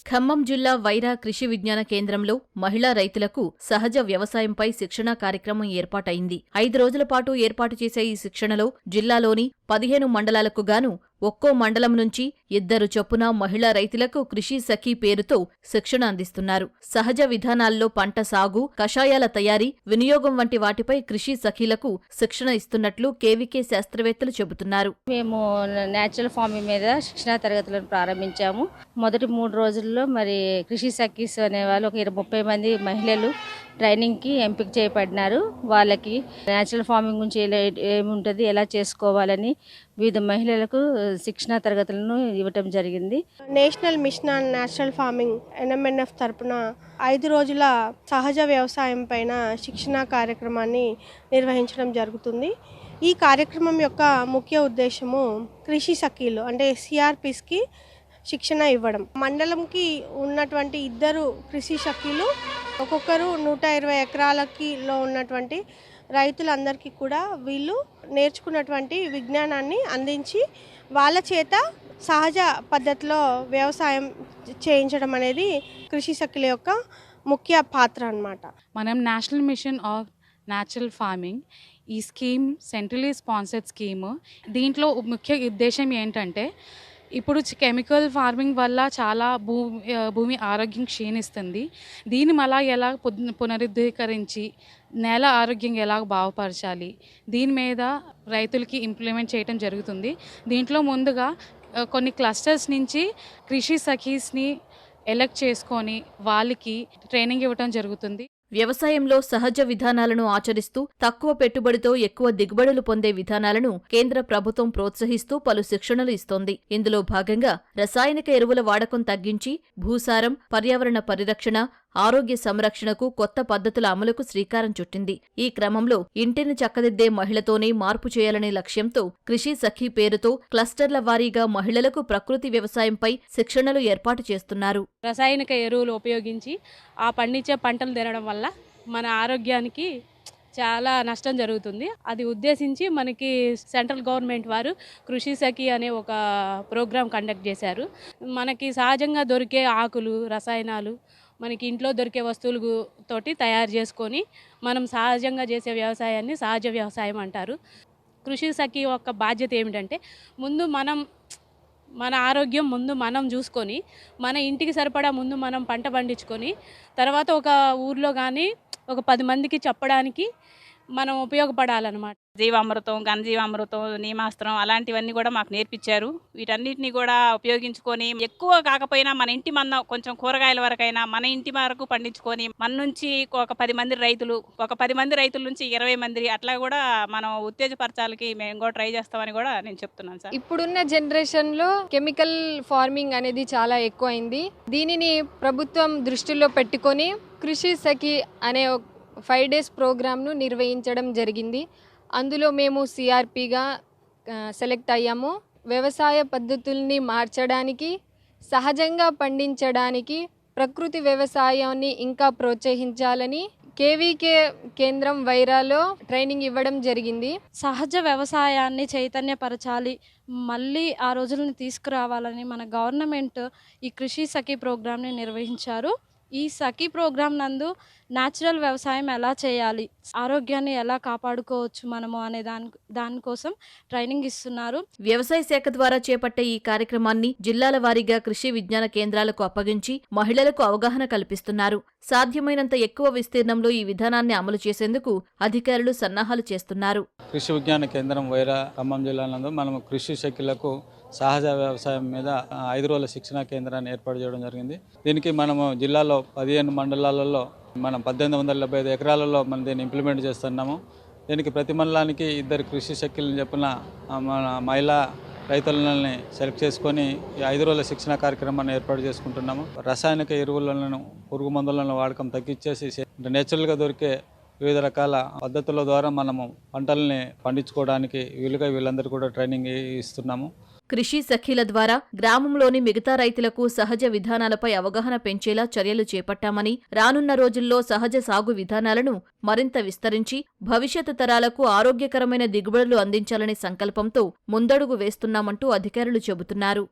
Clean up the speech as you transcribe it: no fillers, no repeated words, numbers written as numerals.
ఖమ్మం జిల్లా వైరా కృషి విజ్ఞాన కేంద్రంలో మహిళా రైతులకు సహజ వ్యవసాయంపై శిక్షణా కార్యక్రమం ఏర్పాటైంది. 5 రోజుల పాటు ఏర్పాటు చేసే ఈ శిక్షణలో జిల్లాలోని 15 మండలాలకు గాను ఒక్కో మండలం నుంచి 2 చొప్పున మహిళా రైతులకు కృషి సఖీ పేరుతో శిక్షణ అందిస్తున్నారు. సహజ విధానాల్లో పంట సాగు, కషాయాల తయారీ, వినియోగం వంటి వాటిపై కృషి సఖీలకు శిక్షణ ఇస్తున్నట్లు కేవీకే శాస్త్రవేత్తలు చెబుతున్నారు. మేము నేచురల్ ఫార్మింగ్ మీద శిక్షణా తరగతులను ప్రారంభించాము. మొదటి 3 రోజుల్లో మరి కృషి సఖీస్ అనేవాళ్ళు ఒక 30 మంది మహిళలు ట్రైనింగ్కి ఎంపిక చేయబడినారు. వాళ్ళకి నేచురల్ ఫార్మింగ్ గురించి ఏముంటుంది, ఎలా చేసుకోవాలని వివిధ మహిళలకు శిక్షణా తరగతులను ఇవ్వటం జరిగింది. National mission on natural farming NMNF తరపున 5 రోజుల సహజ వ్యవసాయం పైన శిక్షణా కార్యక్రమాన్ని నిర్వహించడం జరుగుతుంది. ఈ కార్యక్రమం యొక్క ముఖ్య ఉద్దేశము కృషి సఖీలు అంటే CRPస్కి శిక్షణ ఇవ్వడం. మండలంకి ఉన్నటువంటి 2 కృషి సఖీలు ఒక్కొక్కరు 120 ఎకరాలకిలో ఉన్నటువంటి రైతులందరికీ కూడా వీళ్ళు నేర్చుకున్నటువంటి విజ్ఞానాన్ని అందించి వాళ్ళ చేత సహజ పద్ధతిలో వ్యవసాయం చేయించడం అనేది కృషి సఖీల యొక్క ముఖ్య పాత్ర అన్నమాట. మనం national mission of natural farming ఈ స్కీమ్ సెంట్రలీ స్పాన్సర్డ్ స్కీమ్. దీంట్లో ముఖ్య ఉద్దేశం ఏంటంటే ఇప్పుడు కెమికల్ ఫార్మింగ్ వల్ల చాలా భూమి ఆరోగ్యం క్షీణిస్తుంది. దీన్ని మళ్ళా ఎలా పునరుద్ధీకరించి నేల ఆరోగ్యం ఎలా బాగుపరచాలి, దీని మీద రైతులకి ఇంప్లిమెంట్ చేయడం జరుగుతుంది. దీంట్లో ముందుగా కొన్ని క్లస్టర్స్ నుంచి కృషి సఖీస్ని ఎలెక్ట్ చేసుకొని వాళ్ళకి ట్రైనింగ్ ఇవ్వడం జరుగుతుంది. వ్యవసాయంలో సహజ విధానాలను ఆచరిస్తూ తక్కువ పెట్టుబడితో ఎక్కువ దిగుబడులు పొందే విధానాలను కేంద్ర ప్రభుత్వం ప్రోత్సహిస్తూ పలు శిక్షణలు ఇస్తోంది. ఇందులో భాగంగా రసాయనిక ఎరువుల వాడకం తగ్గించి భూసారం, పర్యావరణ పరిరక్షణ, ఆరోగ్య సంరక్షణకు కొత్త పద్ధతుల అమలుకు శ్రీకారం చుట్టింది. ఈ క్రమంలో ఇంటిని చక్కదిద్దే మహిళతోనే మార్పు చేయాలనే లక్ష్యంతో కృషి సఖీ పేరుతో క్లస్టర్ల వారీగా మహిళలకు ప్రకృతి వ్యవసాయంపై శిక్షణలు ఏర్పాటు చేస్తున్నారు. రసాయనిక ఎరువులు ఉపయోగించి ఆ పండించే పంటలు తినడం వల్ల మన ఆరోగ్యానికి చాలా నష్టం జరుగుతుంది. అది ఉద్దేశించి మనకి సెంట్రల్ గవర్నమెంట్ వారు కృషి సఖీ అనే ఒక ప్రోగ్రాం కండక్ట్ చేశారు. మనకి సహజంగా దొరికే ఆకులు, రసాయనాలు, మనకి ఇంట్లో దొరికే వస్తువులు తోటి తయారు చేసుకొని మనం సహజంగా చేసే వ్యవసాయాన్ని సహజ వ్యవసాయం అంటారు. కృషి సఖీ యొక్క బాధ్యత ఏమిటంటే ముందు మన ఆరోగ్యం ముందు మనం చూసుకొని మన ఇంటికి సరిపడా ముందు మనం పంట పండించుకొని తర్వాత ఒక ఊర్లో కానీ ఒక 10 మందికి చెప్పడానికి మనం ఉపయోగపడాలన్నమాట. జీవామృతం, ఘనజీవామృతం, నీమాస్త్రం అలాంటివన్నీ కూడా మాకు నేర్పించారు. వీటన్నిటిని కూడా ఉపయోగించుకొని ఎక్కువ కాకపోయినా మన ఇంటి మందం కొంచెం కూరగాయల వరకైనా మన ఇంటి వరకు పండించుకొని మన నుంచి ఒక 10 మంది రైతులు, ఒక 10 మంది రైతుల నుంచి 20 మంది అట్లా కూడా మనం ఉత్తేజపరచాలకి మేము కూడా ట్రై చేస్తామని కూడా నేను చెప్తున్నాను సార్. ఇప్పుడున్న జనరేషన్లో కెమికల్ ఫార్మింగ్ అనేది చాలా ఎక్కువైంది. దీనిని ప్రభుత్వం దృష్టిలో పెట్టుకొని కృషి సఖీ అనే 5 డేస్ ప్రోగ్రామ్ను నిర్వహించడం జరిగింది. అందులో మేము CRPగా సెలెక్ట్ అయ్యాము. వ్యవసాయ పద్ధతుల్ని మార్చడానికి, సహజంగా పండించడానికి, ప్రకృతి వ్యవసాయాన్ని ఇంకా ప్రోత్సహించాలని కేవీకే కేంద్రం వైరాలో ట్రైనింగ్ ఇవ్వడం జరిగింది. సహజ వ్యవసాయాన్ని చైతన్యపరచాలి, మళ్ళీ ఆ రోజులను తీసుకురావాలని మన గవర్నమెంట్ ఈ కృషి సఖీ ప్రోగ్రామ్ని నిర్వహించారు. ఈ సఖీ ప్రోగ్రాం నందు న్యాచురల్ వ్యవసాయం ఎలా చేయాలి, ఆరోగ్యాన్ని ఎలా కాపాడుకోవచ్చు మనము అనే దానికోసం ట్రైనింగ్ ఇస్తున్నారు. వ్యవసాయ శాఖ ద్వారా చేపట్టే ఈ కార్యక్రమాన్ని జిల్లాల వారీగా కృషి విజ్ఞాన కేంద్రాలకు అప్పగించి మహిళలకు అవగాహన కల్పిస్తున్నారు. సాధ్యమైనంత ఎక్కువ విస్తీర్ణంలో ఈ విధానాన్ని అమలు చేసేందుకు అధికారులు సన్నాహాలు చేస్తున్నారు. కృషి విజ్ఞాన కేంద్రం వైరా ఖమ్మం జిల్లా నందు మనం కృషి సఖీలకు సహజ వ్యవసాయం మీద 5 రోజుల శిక్షణా కేంద్రాన్ని ఏర్పాటు చేయడం జరిగింది. దీనికి మనము జిల్లాలో 15 మండలాలలో మనం 1875 ఎకరాలలో మనం దీన్ని ఇంప్లిమెంట్ చేస్తున్నాము. దీనికి ప్రతి మండలానికి 2 కృషి సఖీలను చెప్పిన మన మహిళా రైతులని సెలెక్ట్ చేసుకొని ఈ 5 రోజుల శిక్షణ కార్యక్రమాన్ని ఏర్పాటు చేసుకుంటున్నాము. రసాయనిక ఎరువులను, పురుగు మందులను వాడకం తగ్గించేసి నేచురల్గా దొరికే వివిధ రకాల పద్ధతుల ద్వారా మనము పంటల్ని పండించుకోవడానికి వీలుగా వీళ్ళందరూ కూడా ట్రైనింగ్ ఇస్తున్నాము. కృషి సఖీల ద్వారా గ్రామంలోని మిగతా రైతులకు సహజ విధానాలపై అవగాహన పెంచేలా చర్యలు చేపట్టామని, రానున్న రోజుల్లో సహజ సాగు విధానాలను మరింత విస్తరించి భవిష్యత్తు తరాలకు ఆరోగ్యకరమైన దిగుబడులు అందించాలనే సంకల్పంతో ముందడుగు వేస్తున్నామంటూ అధికారులు చెబుతున్నారు.